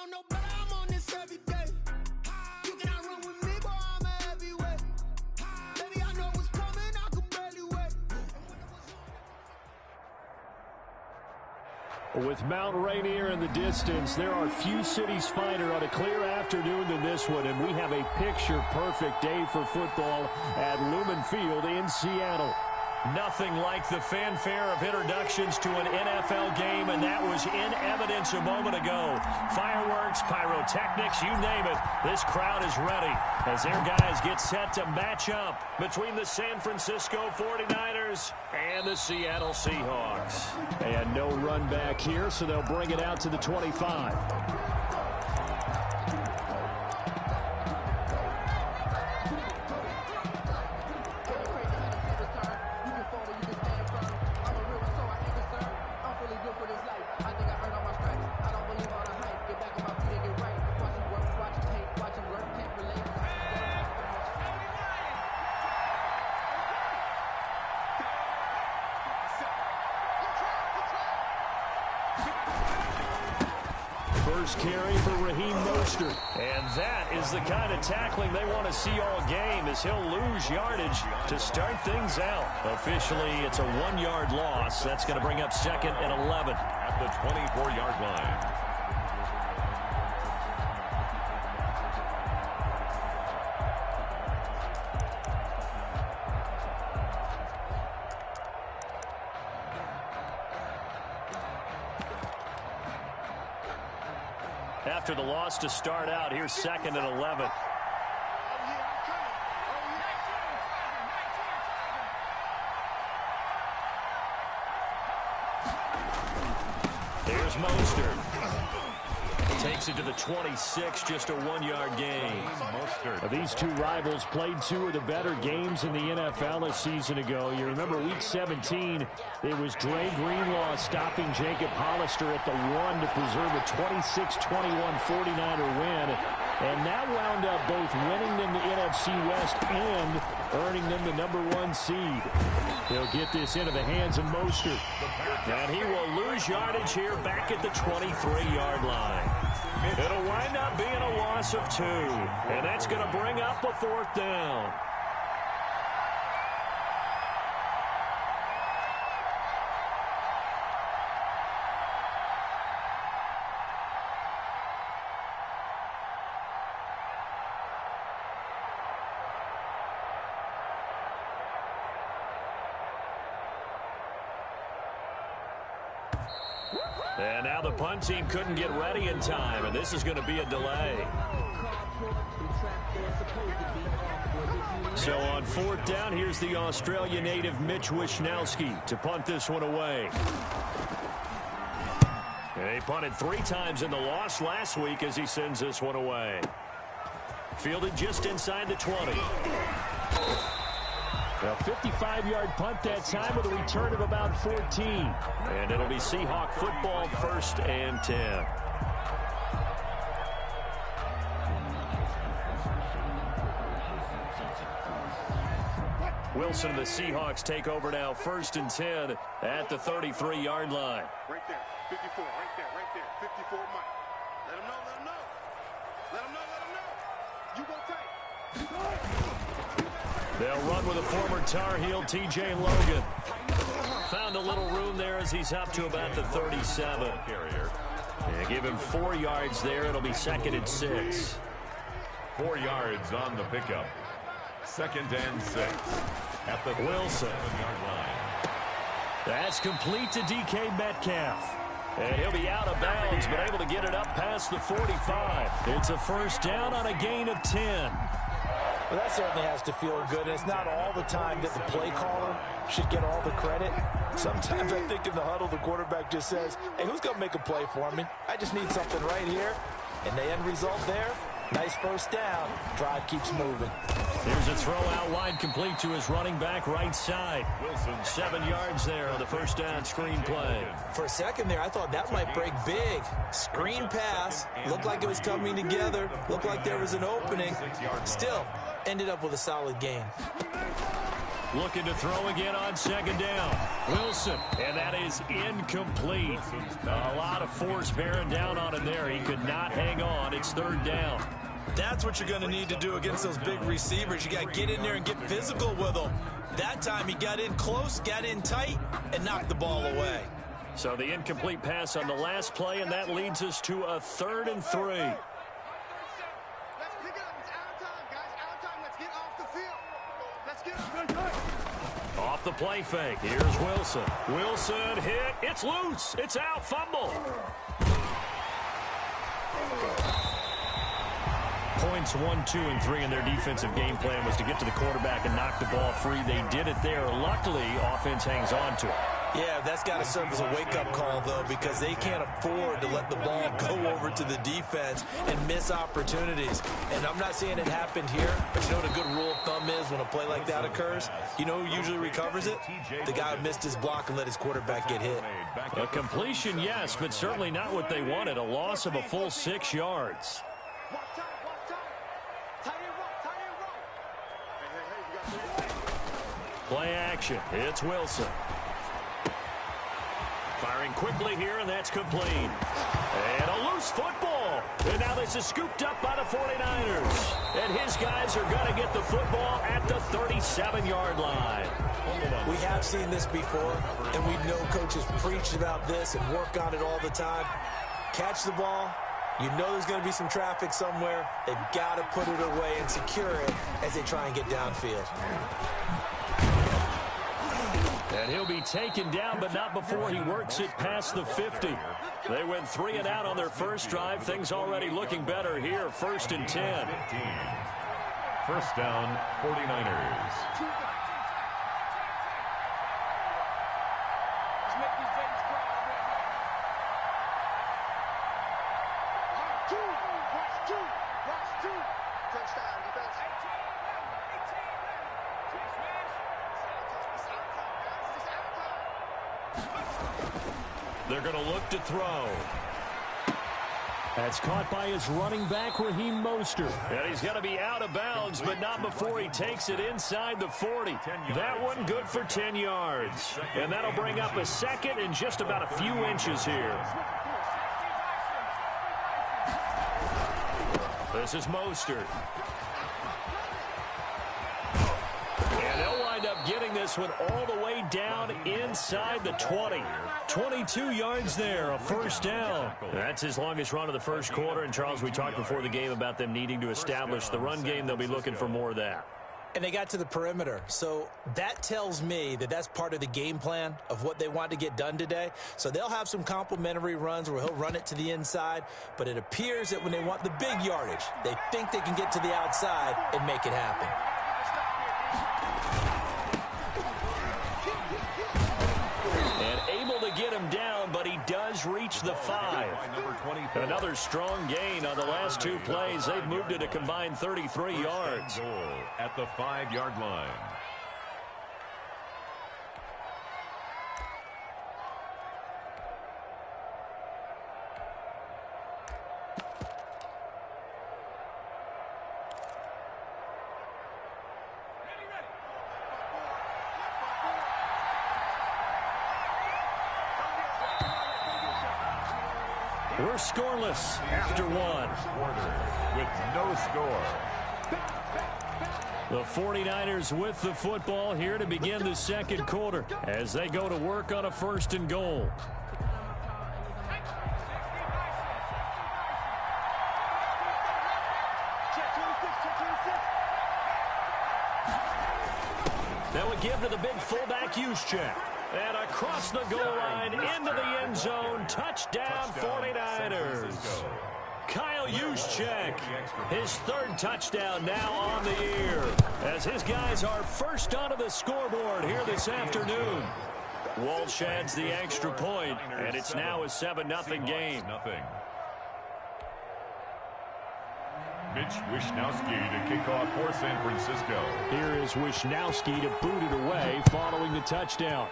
don't know, but I'm on this every day. You cannot run with me, boy, I'm a heavyweight. Baby, I know what's coming, I could barely wait. With Mount Rainier in the distance, there are few cities finer on a clear afternoon than this one, and we have a picture-perfect day for football at Lumen Field in Seattle. Nothing like the fanfare of introductions to an NFL game, and that was in evidence a moment ago. Fireworks, pyrotechnics, you name it. This crowd is ready as their guys get set to match up between the San Francisco 49ers and the Seattle Seahawks. And no run back here, so they'll bring it out to the 25. First carry for Raheem Mostert. And that is the kind of tackling they want to see all game, as he'll lose yardage to start things out. Officially, it's a 1-yard loss. That's going to bring up 2nd and 11 at the 24-yard line. After the loss to start out, here's 2nd and 11. Here's Mostert. Takes it to the 26, just a 1-yard gain. These two rivals played 2 of the better games in the NFL a season ago. You remember Week 17, it was Dre Greenlaw stopping Jacob Hollister at the 1 to preserve a 26-21 49er win. And that wound up both winning them the NFC West and earning them the #1 seed. He'll get this into the hands of Mostert. And he will lose yardage here back at the 23-yard line. It'll wind up being a loss of 2. And that's going to bring up a 4th down. And now the punt team couldn't get ready in time, and this is going to be a delay. So on 4th down, here's the Australia native Mitch Wishnowsky to punt this one away. And they punted 3 times in the loss last week as he sends this one away. Fielded just inside the 20. A 55-yard punt that time with a return of about 14. And it'll be Seahawk football, 1st and 10. Wilson and the Seahawks take over now, 1st and 10 at the 33-yard line. Right there, 54, right there, 54, Mike. Let him know, let him know. Let him know, let him know. You go tight. They'll run with a former Tar Heel, T.J. Logan. Found a little room there as he's up to about the 37. Yeah, give him 4 yards there. It'll be 2nd and 6. 4 yards on the pickup. 2nd and 6 at the Wilson. 7-yard line. That's complete to DK Metcalf. And he'll be out of bounds, but able to get it up past the 45. It's a 1st down on a gain of 10. Well, that certainly has to feel good. And it's not all the time that the play caller should get all the credit. Sometimes I think in the huddle, the quarterback just says, hey, who's going to make a play for me? I just need something right here. And the end result there, nice 1st down. Drive keeps moving. Here's a throw out wide, complete to his running back right side. Wilson, 7 yards there on the 1st down screen play. For a second there, I thought that might break big. Screen pass. Looked like it was coming together. Looked like there was an opening. Still, ended up with a solid gain. Looking to throw again on second down. Wilson, and that is incomplete. A lot of force bearing down on him there. He could not hang on. It's third down. That's what you're going to need to do against those big receivers. You got to get in there and get physical with them. That time he got in close, got in tight, and knocked the ball away. So the incomplete pass on the last play, and that leads us to a 3rd and 3. Let's pick it up. It's out of time, guys. Out of time. Let's get off the field. Let's get Off the play fake. Here's Wilson. Wilson hit. It's loose. It's out. Fumble. Points 1, 2, and 3 in their defensive game plan was to get to the quarterback and knock the ball free. They did it there. Luckily, offense hangs on to it. Yeah, that's got to serve as a wake-up call, though, because they can't afford to let the ball go over to the defense and miss opportunities. And I'm not saying it happened here, but you know what a good rule of thumb is when a play like that occurs? You know who usually recovers it? The guy who missed his block and let his quarterback get hit. A completion, yes, but certainly not what they wanted. A loss of a full 6 yards. Play action. It's Wilson. Firing quickly here, and that's complete. And a loose football. And now this is scooped up by the 49ers. And his guys are going to get the football at the 37-yard line. We have seen this before, and we know coaches preach about this and work on it all the time. Catch the ball. You know there's going to be some traffic somewhere. They've got to put it away and secure it as they try and get downfield. And he'll be taken down, but not before he works it past the 50. They went 3 and out on their first drive. Things already looking better here. 1st and 10. First down, 49ers. They're going to look to throw. That's caught by his running back, Raheem Mostert. And he's going to be out of bounds, but not before he takes it inside the 40. That one good for 10 yards. And that'll bring up a 2nd and just about a few inches here. This is Mostert. And they'll wind up getting this one all the way down inside the 20. 22 yards there, a first down. That's his longest run of the first quarter. And, Charles, we talked before the game about them needing to establish the run game. They'll be looking for more of that. And they got to the perimeter. So that tells me that that's part of the game plan of what they want to get done today. So they'll have some complimentary runs where he'll run it to the inside. But it appears that when they want the big yardage, they think they can get to the outside and make it happen. Get him down, but he does reach the 5. Another strong gain on the last 2 plays. They've moved it a combined 33 yards. At the 5-yard line. We're scoreless after 1. With no score. The 49ers with the football here to begin the second quarter as they go to work on a 1st and goal. That would give to the big fullback Juszczyk. And across the goal line, into the end zone, touchdown 49ers. Kyle Juszczyk, his 3rd touchdown now on the year, as his guys are first onto the scoreboard here this afternoon. Walsh adds the extra point, and it's now a 7-0 game. Mitch Wishnowsky to kick off for San Francisco. Here is Wishnowsky to boot it away following the touchdown.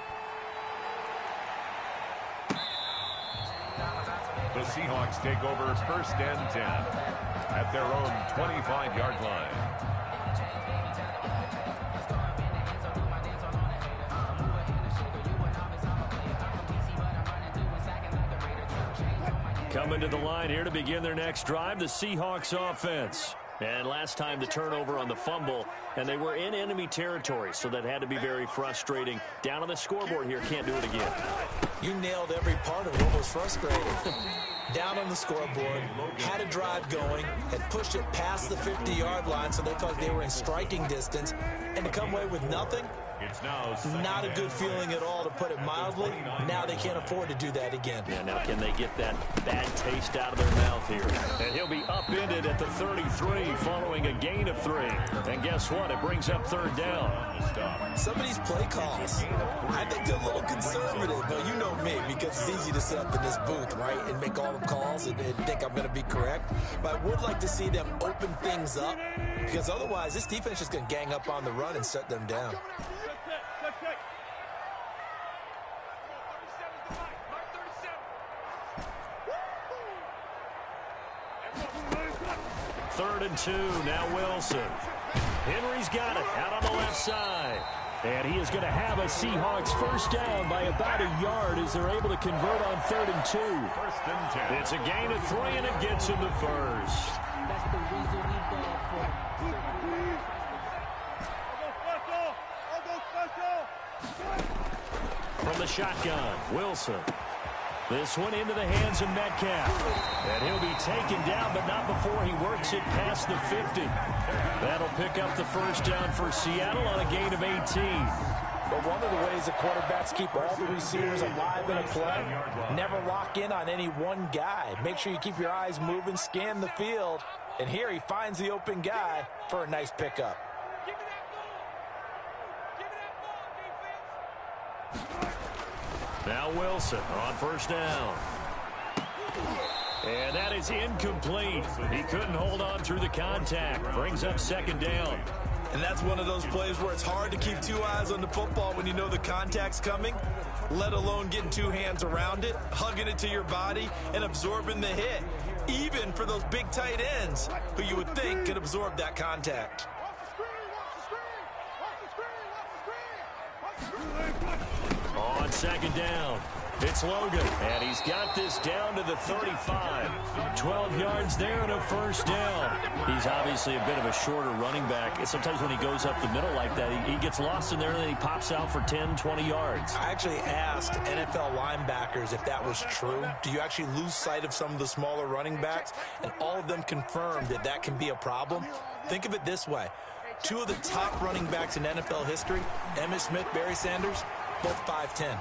The Seahawks take over 1st and 10 at their own 25-yard line. Coming to the line here to begin their next drive, the Seahawks offense. And last time the turnover on the fumble, and they were in enemy territory, so that had to be very frustrating. Down on the scoreboard here, can't do it again. You nailed every part of what was frustrating. Down on the scoreboard, had a drive going, had pushed it past the 50-yard line, so they thought they were in striking distance, and to come away with nothing, not a good feeling at all, to put it mildly. Now they can't afford to do that again. Yeah, now can they get that bad taste out of their mouth here? And he'll be upended at the 33 following a gain of 3. And guess what? It brings up third down. Some of these play calls, I think they're a little conservative, but you know me, because it's easy to sit up in this booth, right, and make all the calls and think I'm going to be correct. But I would like to see them open things up, because otherwise this defense is going to gang up on the run and shut them down. Third and 2, now Wilson. Henry's got it out on the left side. And he is going to have a Seahawks first down by about a yard as they're able to convert on 3rd and 2. First and 10. It's a gain of 3, and it gets him to first. That's the reason we ball for. From the shotgun, Wilson. This one into the hands of Metcalf. And he'll be taken down, but not before he works it past the 50. That'll pick up the first down for Seattle on a gain of 18. But one of the ways the quarterbacks keep all the receivers alive in a play, never lock in on any one guy. Make sure you keep your eyes moving, scan the field. And here he finds the open guy for a nice pickup. Now Wilson on first down. And that is incomplete. He couldn't hold on through the contact. Brings up second down. And that's one of those plays where it's hard to keep two eyes on the football when you know the contact's coming, let alone getting two hands around it, hugging it to your body, and absorbing the hit, even for those big tight ends who you would think could absorb that contact. On second down, it's Logan, and he's got this down to the 35. 12 yards there and a first down. He's obviously a bit of a shorter running back. And sometimes when he goes up the middle like that, he gets lost in there, and then he pops out for 10, 20 yards. I actually asked NFL linebackers if that was true. Do you actually lose sight of some of the smaller running backs? And all of them confirmed that that can be a problem. Think of it this way. Two of the top running backs in NFL history, Emmitt Smith, Barry Sanders, both 5'10".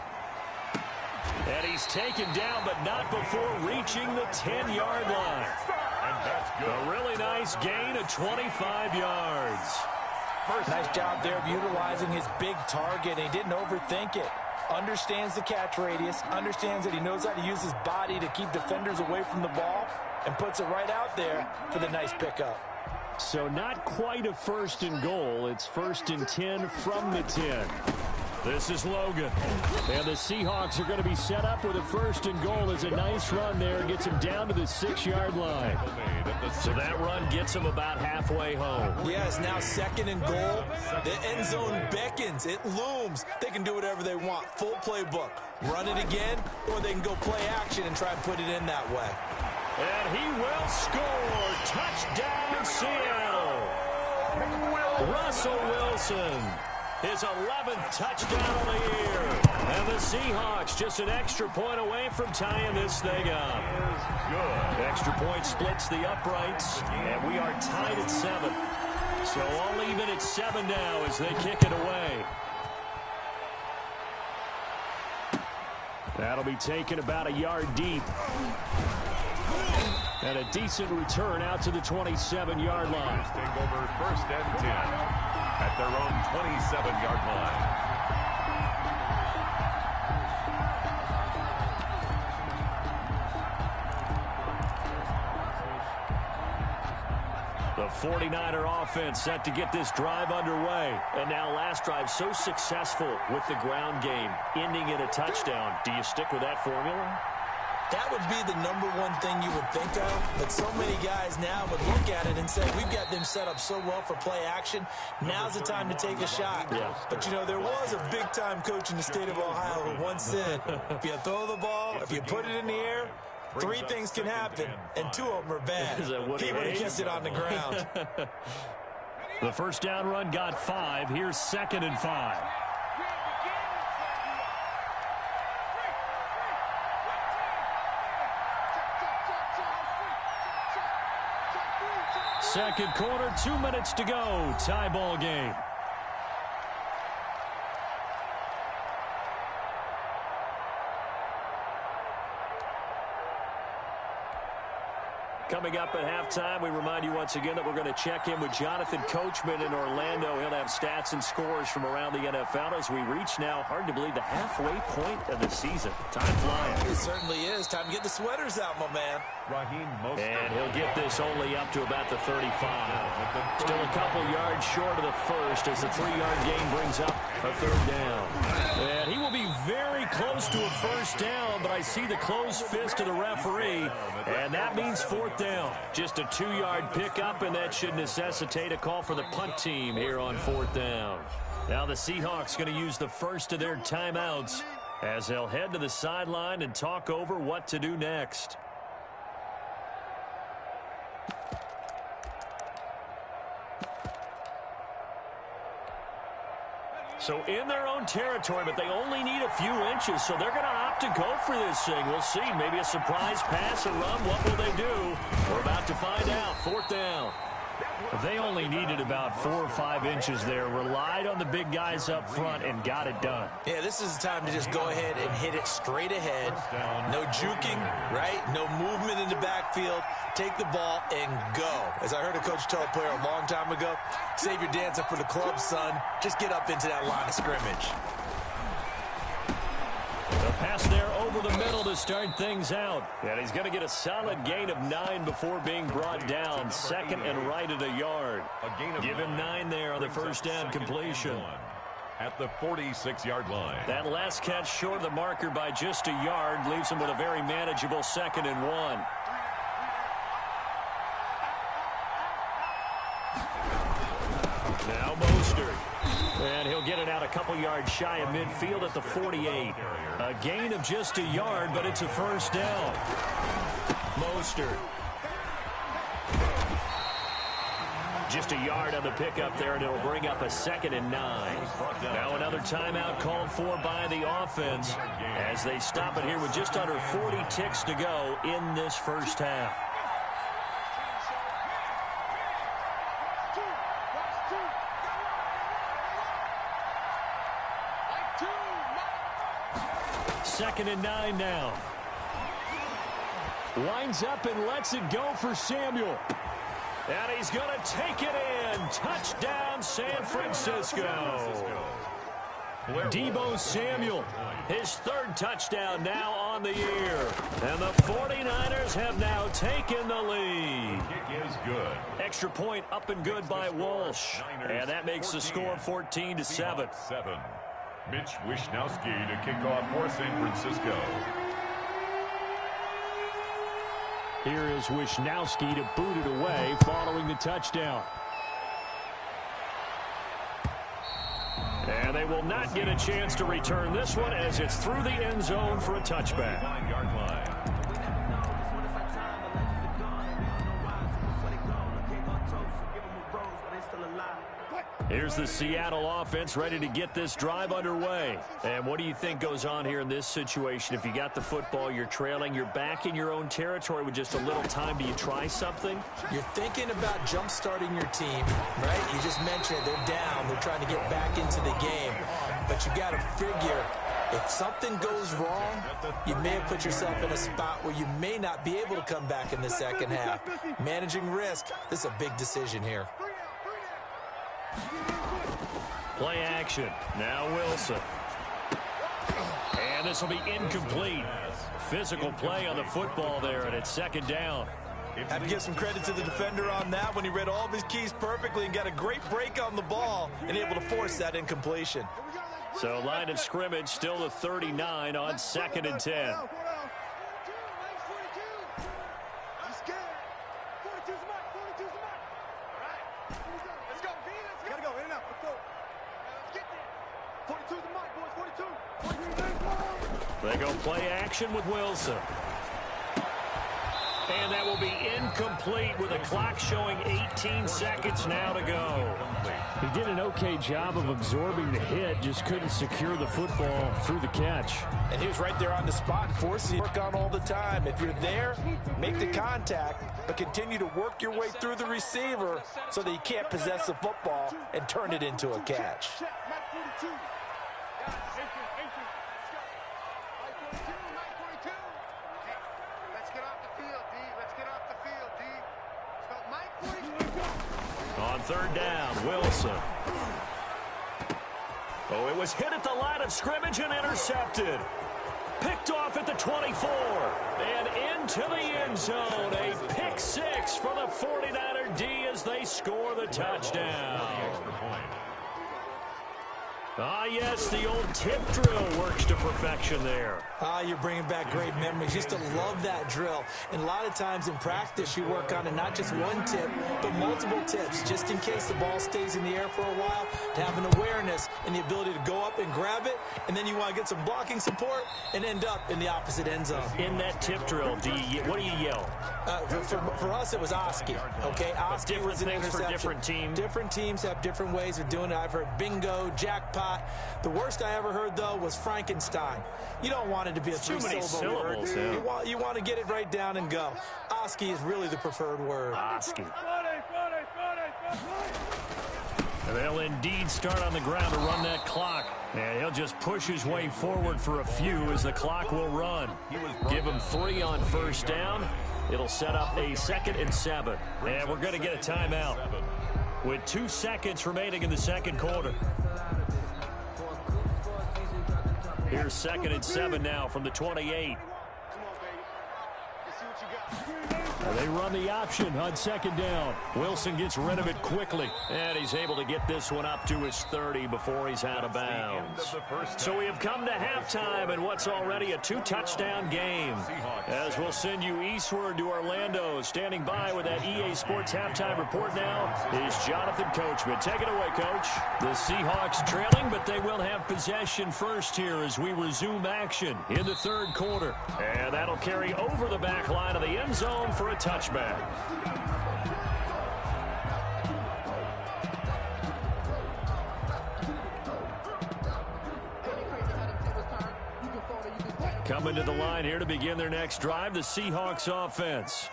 And he's taken down, but not before reaching the 10-yard line. And that's good. A really nice gain of 25 yards. Nice job there of utilizing his big target. He didn't overthink it. Understands the catch radius, understands that he knows how to use his body to keep defenders away from the ball, and puts it right out there for the nice pickup. So not quite a first and goal. It's 1st and 10 from the 10. This is Logan. And the Seahawks are going to be set up with a 1st and goal. As a nice run there. Gets him down to the 6-yard line. So that run gets him about halfway home. Yes, now 2nd and goal. The end zone beckons. It looms. They can do whatever they want. Full playbook. Run it again, or they can go play action and try and put it in that way. And he will score. Touchdown, Seattle. Russell Wilson. His 11th touchdown of the year. And the Seahawks just an extra point away from tying this thing up. Good. Extra point splits the uprights, and we are tied at 7. So all even at 7 now as they kick it away. That'll be taken about a yard deep. And a decent return out to the 27-yard line. Take over 1st and 10 at their own 27-yard line. The 49er offense set to get this drive underway. And now last drive so successful with the ground game, ending in a touchdown. Do you stick with that formula? That would be the #1 thing you would think of, but so many guys now would look at it and say, we've got them set up so well for play action, now's the time to take a shot. Yeah. But, you know, there was a big-time coach in the state of Ohio who once said, if you throw the ball, if you put it in the air, Three things can happen, and two of them are bad. Is that what He he would have hates? kissed it on the ground. The first down run got 5. Here's 2nd and 5. Second quarter, 2 minutes to go. Tie ball game. Coming up at halftime, we remind you once again that we're going to check in with Jonathan Coachman in Orlando. He'll have stats and scores from around the NFL as we reach now, hard to believe, the halfway point of the season. Time flying. It certainly is. Time to get the sweaters out, my man. And he'll get this only up to about the 35. Still a couple yards short of the first as the 3-yard gain brings up a third down. And he will be very close to a first down, but I see the closed fist of the referee, and that means 4th down. Just a 2-yard pickup, and that should necessitate a call for the punt team here on 4th down. Now the Seahawks going to use the first of their timeouts as they'll head to the sideline and talk over what to do next. So in their own territory, but they only need a few inches, so they're going to opt to go for this thing. We'll see. Maybe a surprise pass or run. What will they do? We're about to find out. 4th down. They only needed about 4 or 5 inches there, relied on the big guys up front, and got it done. Yeah, this is the time to just go ahead and hit it straight ahead. No juking, right? No movement in the backfield. Take the ball and go. As I heard a coach tell a player a long time ago, save your dancing for the club, son. Just get up into that line of scrimmage. The pass there over the middle to start things out. And he's going to get a solid gain of 9 before being brought down. 2nd and right at a yard. Give him 9 there on the first down completion. At the 46-yard line. That last catch short of the marker by just a yard leaves him with a very manageable 2nd and 1. Now Mostert. And he'll get it out a couple yards shy of midfield at the 48. A gain of just a yard, but it's a first down. Mostert. Just a yard on the pickup there, and it'll bring up a 2nd and 9. Now another timeout called for by the offense as they stop it here with just under 40 ticks to go in this first half. Second and 9 now. Winds up and lets it go for Samuel. And he's going to take it in. Touchdown, San Francisco. Deebo Samuel, his 3rd touchdown now on the year. And the 49ers have now taken the lead. Kick is good. Extra point up and good by Walsh. And that makes the score 14-7. Mitch Wishnowsky to kick off for San Francisco. Here is Wishnowsky to boot it away following the touchdown. And they will not get a chance to return this one as it's through the end zone for a touchback. 9-yard line. Here's the Seattle offense ready to get this drive underway. And what do you think goes on here in this situation? If you got the football, you're trailing, you're back in your own territory with just a little time. Do you try something? You're thinking about jump-starting your team, right? You just mentioned they're down. They're trying to get back into the game. But you got to figure, if something goes wrong, you may have put yourself in a spot where you may not be able to come back in the second half. Managing risk, this is a big decision here. Play action. Now Wilson. And this will be incomplete. Physical play on the football there, and it's 2nd down. Have to give some credit to the defender on that when he read all of his keys perfectly and got a great break on the ball and able to force that incompletion. So line of scrimmage still the 39 on 2nd and 10. They go play action with Wilson. And that will be incomplete with the clock showing 18 seconds now to go. He did an okay job of absorbing the hit, just couldn't secure the football through the catch. And he was right there on the spot, forcing work on all the time. If you're there, make the contact, but continue to work your way through the receiver so that you can't possess the football and turn it into a catch. On third down, Wilson. Oh, it was hit at the line of scrimmage and intercepted. Picked off at the 24. And into the end zone. A pick six for the 49er D as they score the touchdown. Ah, yes, the old tip drill works to perfection there. Ah, you're bringing back great memories. Used to love that drill. And a lot of times in practice, you work on it, not just one tip, but multiple tips, just in case the ball stays in the air for a while, to have an awareness and the ability to go up and grab it, and then you want to get some blocking support and end up in the opposite end zone. In that tip drill, what do you yell? For us, it was Oski, okay? Oski different was an things interception. for different teams. Different teams have different ways of doing it. I've heard bingo, jackpot. The worst I ever heard, though, was Frankenstein. You don't want it to be a three-syllable word. Yeah. You want to get it right down and go. Oski is really the preferred word. Oski. And they'll indeed start on the ground to run that clock. And he'll just push his way forward for a few as the clock will run. Give him 3 on first down. It'll set up a 2nd and 7. And we're going to get a timeout with 2 seconds remaining in the second quarter. Here's 2nd and 7 now from the 28. They run the option on 2nd down. Wilson gets rid of it quickly, and he's able to get this one up to his 30 before he's out of bounds. So we have come to halftime in what's already a 2-touchdown game. As we'll send you eastward to Orlando. Standing by with that EA Sports halftime report now is Jonathan Coachman. Take it away, Coach. The Seahawks trailing, but they will have possession first here as we resume action in the third quarter. And that'll carry over the back line of the end zone for a touchback. Coming to the line here to begin their next drive, the Seahawks offense.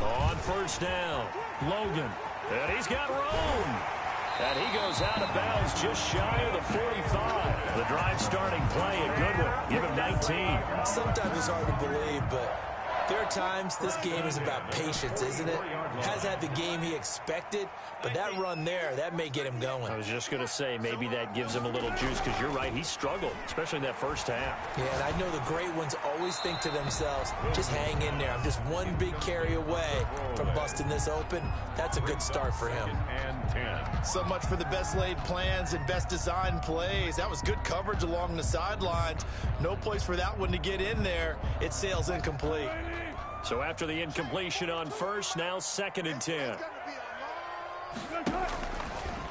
On first down, Logan. And he's got room. And he goes out of bounds just shy of the 45. The drive starting play, a good one. Give him 19. Sometimes it's hard to believe, but there are times this game is about patience, isn't it? Has had the game he expected, but that run there, that may get him going. I was just going to say, maybe that gives him a little juice, because you're right, he struggled, especially in that first half. Yeah, and I know the great ones always think to themselves, just hang in there. I'm just one big carry away from busting this open. That's a good start for him. So much for the best laid plans and best designed plays. That was good coverage along the sidelines. No place for that one to get in there. It sails incomplete. So after the incompletion on first, now 2nd and 10.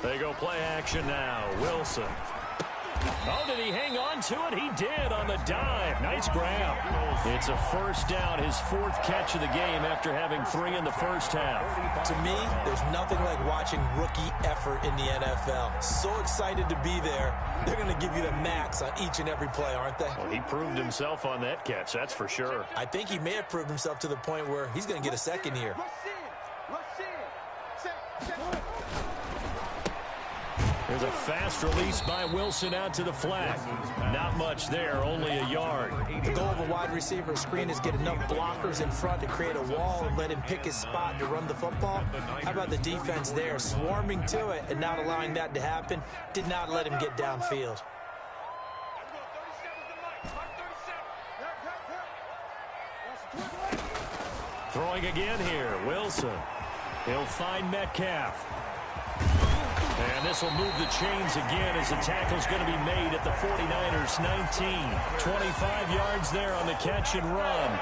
They go play action now. Wilson. Oh, did he hang on to it? He did on the dive. Nice grab. It's a first down, his 4th catch of the game after having 3 in the first half. To me, there's nothing like watching rookie effort in the NFL. So excited to be there. They're going to give you the max on each and every play, aren't they? Well, he proved himself on that catch, that's for sure. I think he may have proved himself to the point where he's going to get a second here. There's a fast release by Wilson out to the flat. Not much there, only a yard. The goal of a wide receiver screen is get enough blockers in front to create a wall and let him pick his spot to run the football. How about the defense there, swarming to it and not allowing that to happen? Did not let him get downfield. Throwing again here, Wilson. He'll find Metcalf. And this will move the chains again as the tackle's going to be made at the 49ers 19. 25 yards there on the catch and run.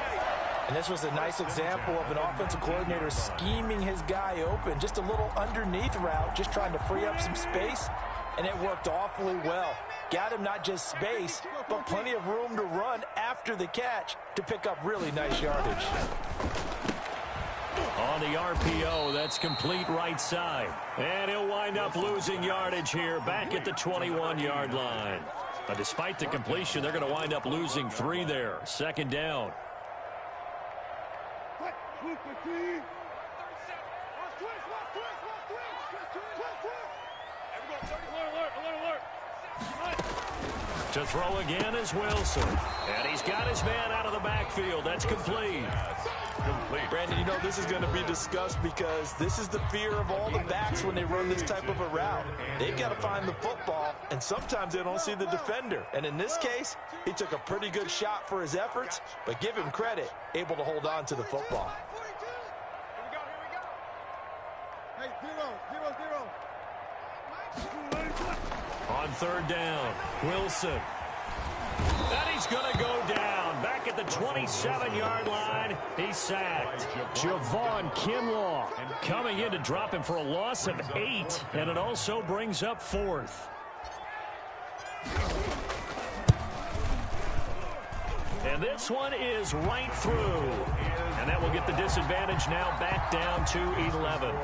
And this was a nice example of an offensive coordinator scheming his guy open. Just a little underneath route, just trying to free up some space, and it worked awfully well. got him not just space, but plenty of room to run after the catch to pick up really nice yardage. On the RPO, that's complete right side. And he'll wind up losing yardage here back at the 21-yard line. But despite the completion, they're going to wind up losing 3 there. Second down. To throw again is Wilson. And he's got his man out of the backfield. That's complete. Brandon, you know this is going to be discussed because this is the fear of all the backs when they run this type of a route. They've got to find the football, and sometimes they don't see the defender. And in this case, he took a pretty good shot for his efforts, but give him credit, able to hold on to the football. Hey, 0-0-0. On third down, Wilson. And he's going to go down. Back at the 27-yard line, he's sacked. Javon Kinlaw coming in to drop him for a loss of 8, and it also brings up 4th. And this one is right through. And that will get the disadvantage now back down to 11.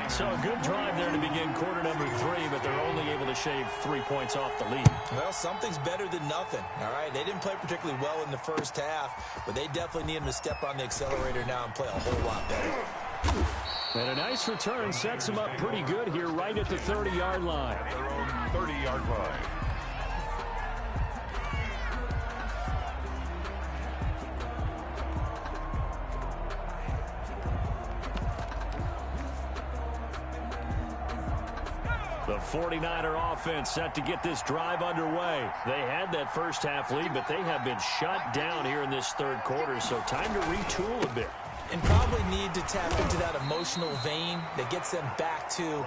So a good drive there to begin quarter number 3, but they're only able to shave 3 points off the lead. Well, something's better than nothing, all right? They didn't play particularly well in the first half, but they definitely need them to step on the accelerator now and play a whole lot better. And a nice return sets them up pretty good here right at the 30-yard line. Their own 30-yard line. The 49er offense set to get this drive underway. They had that first half lead, but they have been shut down here in this third quarter, so time to retool a bit. And probably need to tap into that emotional vein that gets them back to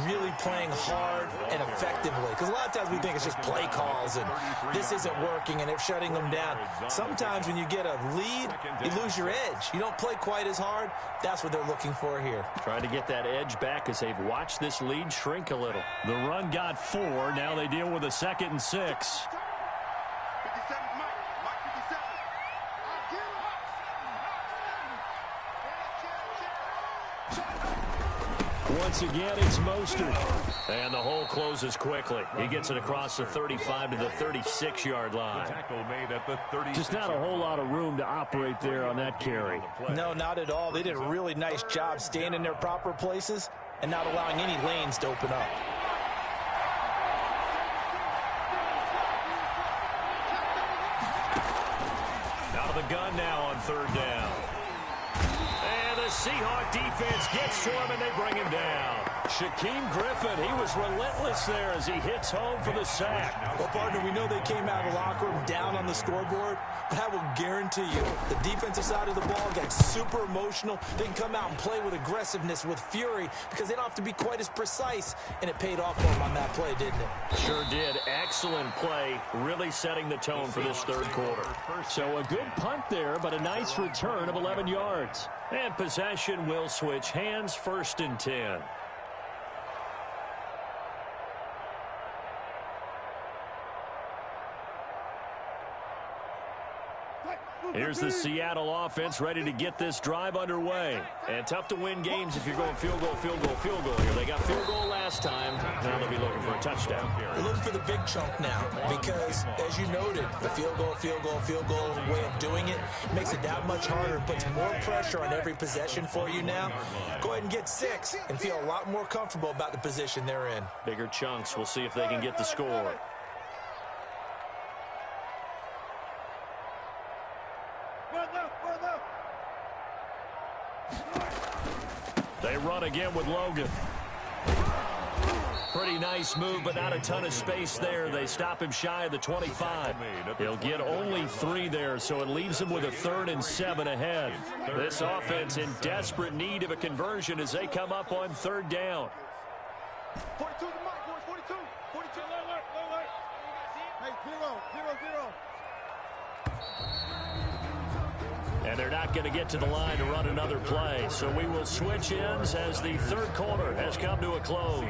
really playing hard and effectively. Because a lot of times we think it's just play calls and this isn't working and they're shutting them down. Sometimes when you get a lead, you lose your edge. You don't play quite as hard. That's what they're looking for here. Trying to get that edge back as they've watched this lead shrink a little. The run got 4. Now they deal with a 2nd and 6. Once again, it's Mostert. And the hole closes quickly. He gets it across the 35 to the 36-yard line. Tackle made at the 36. Just not a whole lot of room to operate there on that carry. No, not at all. They did a really nice job staying in their proper places and not allowing any lanes to open up. Out of the gun now on third down. And the Seahawk defense gets to him, and they bring him down. Shaquem Griffin, he was relentless there as he hits home for the sack. Well, partner, we know they came out of the locker room down on the scoreboard, but I will guarantee you the defensive side of the ball got super emotional. They can come out and play with aggressiveness, with fury, because they don't have to be quite as precise, and it paid off for them on that play, didn't it? Sure did. Excellent play, really setting the tone for this third quarter. So a good punt there, but a nice return of 11 yards. And possession will switch hands, 1st and 10. Here's the Seattle offense ready to get this drive underway. And tough to win games if you're going field goal, field goal, field goal here. They got field goal last time. Now they'll be looking for a touchdown. They're looking for the big chunk now because, as you noted, the field goal way of doing it makes it that much harder and puts more pressure on every possession for you now. Go ahead and get 6 and feel a lot more comfortable about the position they're in. Bigger chunks. We'll see if they can get the score. They run again with Logan. Pretty nice move, but not a ton of space there. They stop him shy of the 25. He'll get only 3 there, so it leaves him with a 3rd and 7 ahead. This offense in desperate need of a conversion as they come up on 3rd down. 42 to Mike, boys, 42. 42, low alert. Hey, 0-0-0. And they're not going to get to the line to run another play. So we will switch ends as the third quarter has come to a close.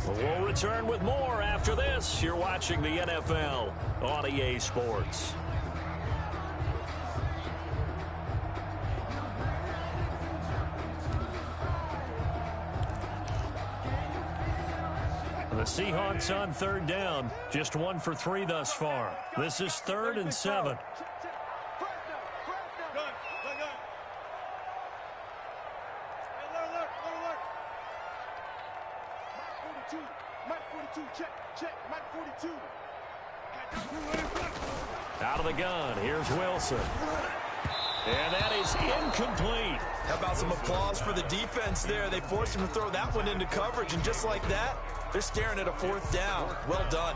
We'll return with more after this. You're watching the NFL on EA Sports. The Seahawks on third down. Just 1 for 3 thus far. This is 3rd and 7. Out of the gun, here's Wilson. And that is incomplete. How about some applause for the defense there? They forced him to throw that one into coverage, and just like that, they're staring at a 4th down. Well done.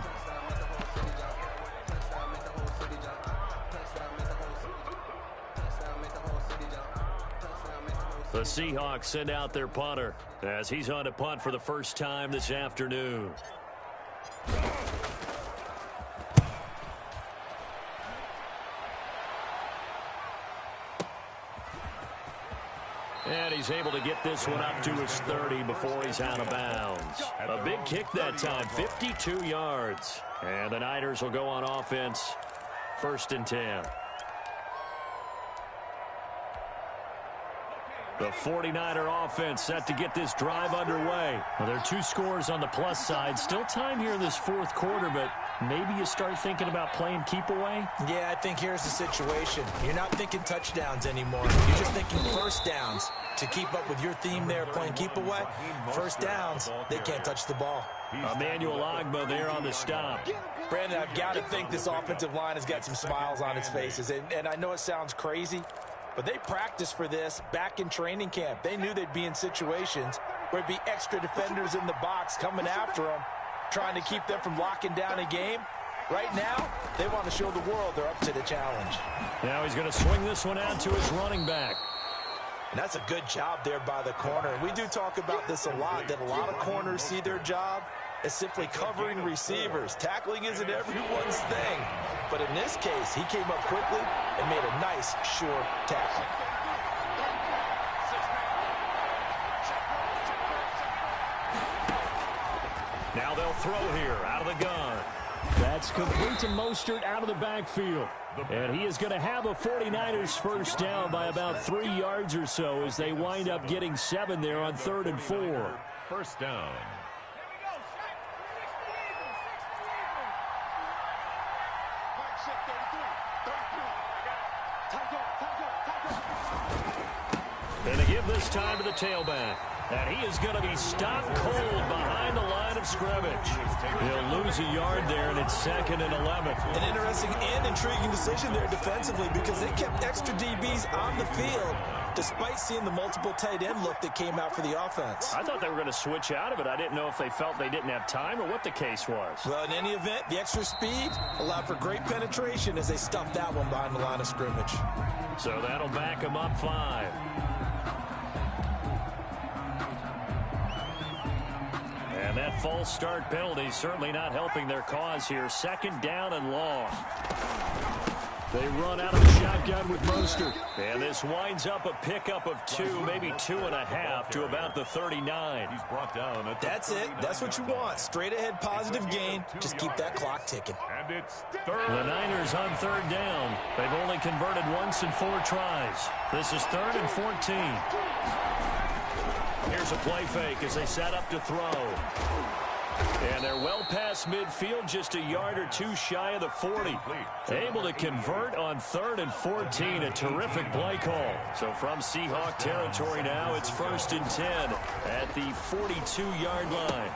The Seahawks send out their punter as he's on to punt for the first time this afternoon. And he's able to get this one up to his 30 before he's out of bounds. A big kick that time, 52 yards. And the Niners will go on offense, 1st and 10. The 49er offense set to get this drive underway. Well, there are 2 scores on the plus side. Still time here in this 4th quarter, but maybe you start thinking about playing keep away? Yeah, I think here's the situation. You're not thinking touchdowns anymore. You're just thinking first downs. To keep up with your theme there, playing keep away, first downs, they can't touch the ball. Emmanuel Ogbah there on the stop. Brandon, I've got to think this offensive line has got some smiles on its faces. And I know it sounds crazy, but they practiced for this back in training camp. They knew they'd be in situations where it'd be extra defenders in the box coming after them, trying to keep them from locking down a game. Right now, they want to show the world they're up to the challenge. Now he's going to swing this one out to his running back. And that's a good job there by the corner. And we do talk about this a lot, that a lot of corners see their job as simply covering receivers. Tackling isn't everyone's thing. But in this case, he came up quickly and made a nice, sure tackle. Now they'll throw here out of the gun. That's complete to Mostert out of the backfield. And he is going to have a 49ers first down by about 3 yards or so as they wind up getting 7 there on 3rd and 4. First down. And they give this time to the tailback. And he is going to be stopped cold behind the line of scrimmage. He'll lose a yard there, and it's 2nd and 11. An interesting and intriguing decision there defensively because they kept extra DBs on the field despite seeing the multiple tight end look that came out for the offense. I thought they were going to switch out of it. I didn't know if they felt they didn't have time or what the case was. Well, in any event, the extra speed allowed for great penetration as they stuffed that one behind the line of scrimmage. So that'll back them up 5. And that false start penalty certainly not helping their cause here. 2nd down and long. They run out of the shotgun with Mostert. And this winds up a pickup of 2, maybe 2.5 to about the 39. He's brought down at That's it. That's what you want. Straight ahead positive gain. Just keep that clock ticking. And it's 3rd. The Niners on 3rd down. They've only converted once in 4 tries. This is 3rd and 14. Here's a play fake as they set up to throw. And they're well past midfield, just a yard or 2 shy of the 40. Able to convert on 3rd and 14. A terrific play call. So from Seahawk territory now, it's 1st and 10 at the 42-yard line.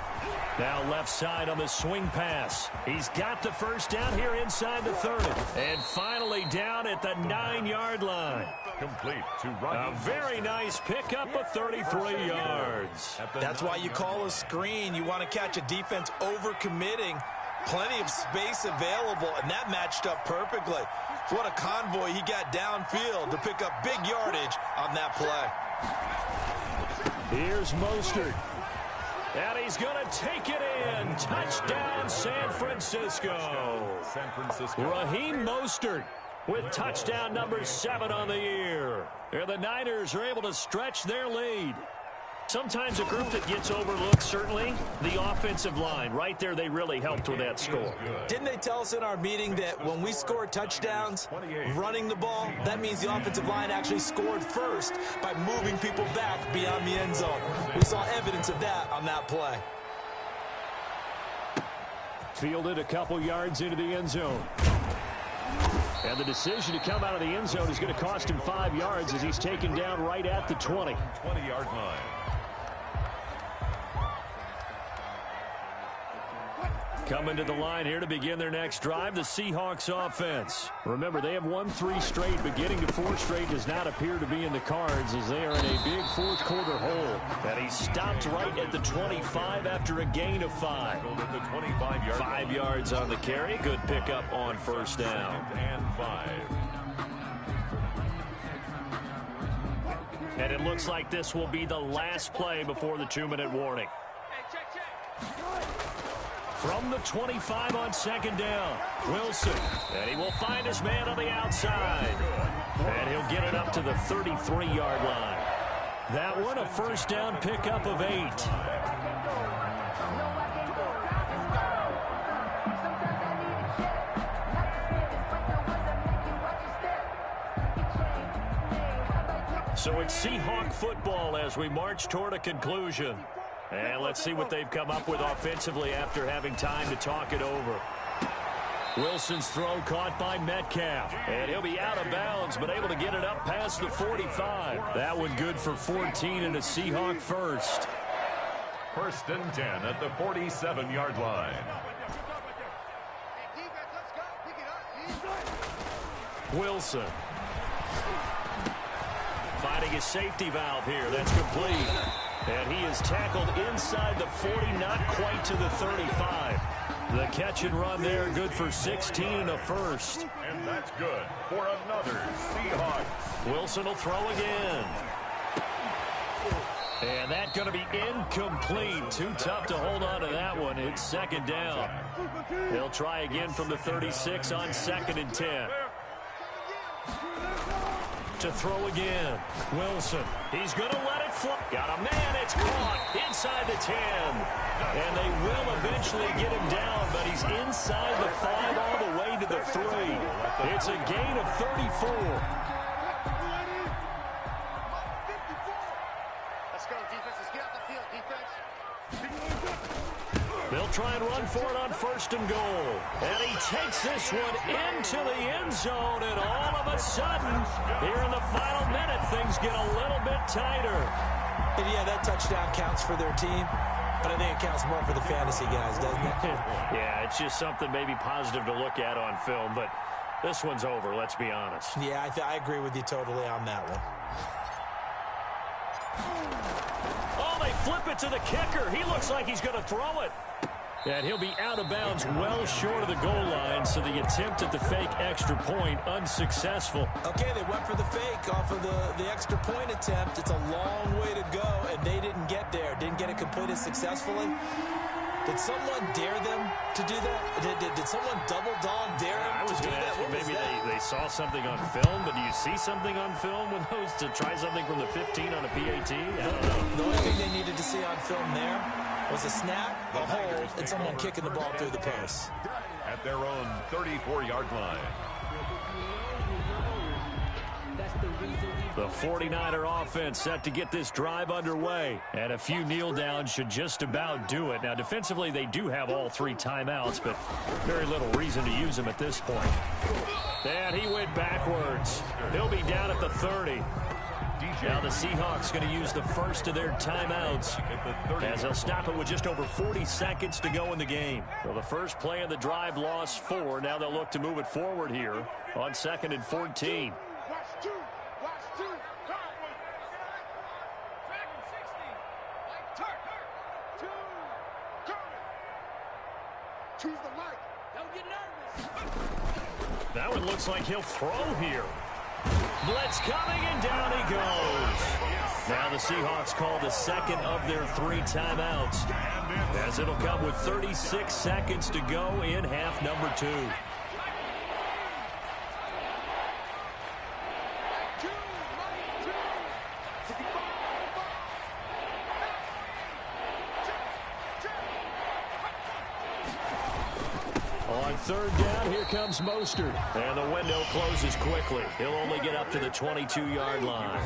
Now left side on the swing pass. He's got the first down here inside the 30. And finally down at the 9-yard line. Complete to A very nice pickup of 33 yards. That's why you call a screen. You want to catch a defense over-committing. Plenty of space available, and that matched up perfectly. What a convoy he got downfield to pick up big yardage on that play. Here's Mostert. And he's going to take it in. Touchdown, San Francisco. San Francisco. Raheem Mostert with touchdown number 7 on the year. And the Niners are able to stretch their lead. Sometimes a group that gets overlooked, certainly, the offensive line. Right there, they really helped with that score. Didn't they tell us in our meeting that when we score touchdowns running the ball, that means the offensive line actually scored first by moving people back beyond the end zone? We saw evidence of that on that play. Fielded a couple yards into the end zone. And the decision to come out of the end zone is going to cost him 5 yards as he's taken down right at the 20. 20-yard line. Coming to the line here to begin their next drive, the Seahawks offense. Remember, they have won 3 straight, but getting to 4 straight does not appear to be in the cards as they are in a big fourth-quarter hole. And he stopped right at the 25 after a gain of 5. 5 yards on the carry. Good pickup on first down. And 5. And it looks like this will be the last play before the 2-minute warning. From the 25 on second down, Wilson. And he will find his man on the outside. And he'll get it up to the 33-yard line. That one, a first down pickup of 8. So it's Seahawk football as we march toward a conclusion. And let's see what they've come up with offensively after having time to talk it over. Wilson's throw caught by Metcalf. And he'll be out of bounds, but able to get it up past the 45. That one good for 14 and a Seahawk first. First and 10 at the 47-yard line. Wilson. Finding his safety valve here. That's complete. And he is tackled inside the 40, not quite to the 35. The catch and run there, good for 16 and a first. And that's good for another Seahawks. Wilson will throw again. And that's going to be incomplete. Too tough to hold on to that one. It's second down. They'll try again from the 36 on second and 10. To throw again. Wilson. He's going to let it fly. Got a man. It's caught inside the 10. And they will eventually get him down, but he's inside the 5 all the way to the 3. It's a gain of 34. Let's go, defense. Let's get out the field, defense. They'll try and run for it on first and goal. And he takes this one into the end zone, and all of a sudden, here in the final minute, things get a little bit tighter. And yeah, that touchdown counts for their team, but I think it counts more for the fantasy guys, doesn't it? Yeah, it's just something maybe positive to look at on film, but this one's over, let's be honest. Yeah, I agree with you totally on that one. Oh, they flip it to the kicker. He looks like he's going to throw it. And he'll be out of bounds well short of the goal line, so the attempt at the fake extra point unsuccessful. Okay, they went for the fake off of the extra point attempt. It's a long way to go, and they didn't get there. Didn't get it completed successfully. Did someone dare them to do that? Did someone double dog dare them to do that? Maybe they saw something on film, but do you see something on film with those to try something from the 15 on a PAT? I don't know. The only thing they needed to see on film there was a snap, a hold, and someone kicking the ball through the post. At their own 34-yard line. The 49er offense set to get this drive underway. And a few kneel downs should just about do it. Now, defensively, they do have all 3 timeouts, but very little reason to use them at this point. And he went backwards. He'll be down at the 30. Now the Seahawks going to use the first of their timeouts as they'll stop it with just over 40 seconds to go in the game. Well, the first play of the drive lost 4. Now they'll look to move it forward here on second and 14. That one looks like he'll throw here. Blitz coming, and down he goes. Now the Seahawks call the second of their 3 timeouts, as it'll come with 36 seconds to go in half number 2. On third down, here comes Mostert. And the window closes quickly. He'll only get up to the 22-yard line.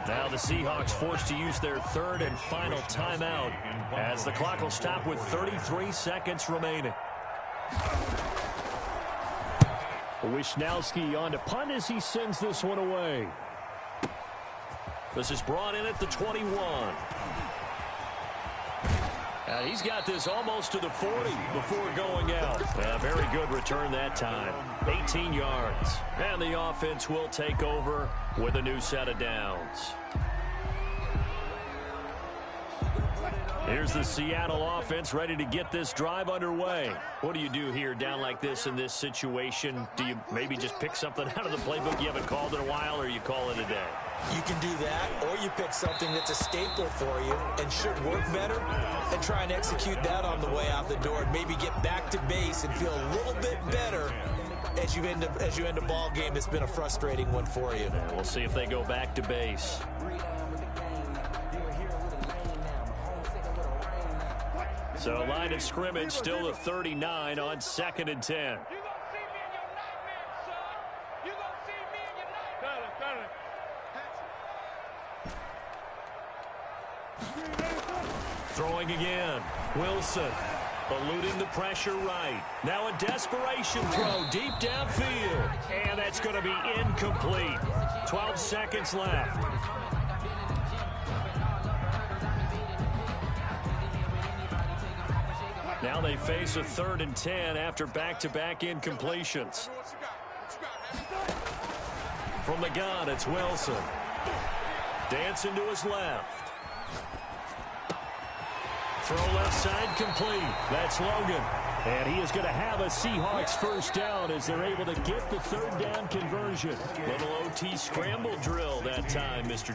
Now the Seahawks forced to use their third and final timeout as the clock will stop with 33 seconds remaining. Wishnowski on to punt as he sends this one away. This is brought in at the 21. And he's got this almost to the 40 before going out. Very good return that time. 18 yards. And the offense will take over with a new set of downs. Here's the Seattle offense ready to get this drive underway. What do you do here down like this in this situation? Do you maybe just pick something out of the playbook you haven't called in a while, or you call it a day? You can do that, or you pick something that's a staple for you and should work better and try and execute that on the way out the door and maybe get back to base and feel a little bit better as you end a ball game that's been a frustrating one for you. And we'll see if they go back to base. So line of scrimmage still the 39 on 2nd and 10. Throwing again. Wilson eluding the pressure right. Now a desperation throw deep downfield. And that's going to be incomplete. 12 seconds left. Now they face a 3rd and 10 after back-to-back incompletions. From the gun, it's Wilson. Dancing to his left. Throw left side complete. That's Logan. And he is going to have a Seahawks first down as they're able to get the 3rd down conversion. Little OT scramble drill that time, Mr.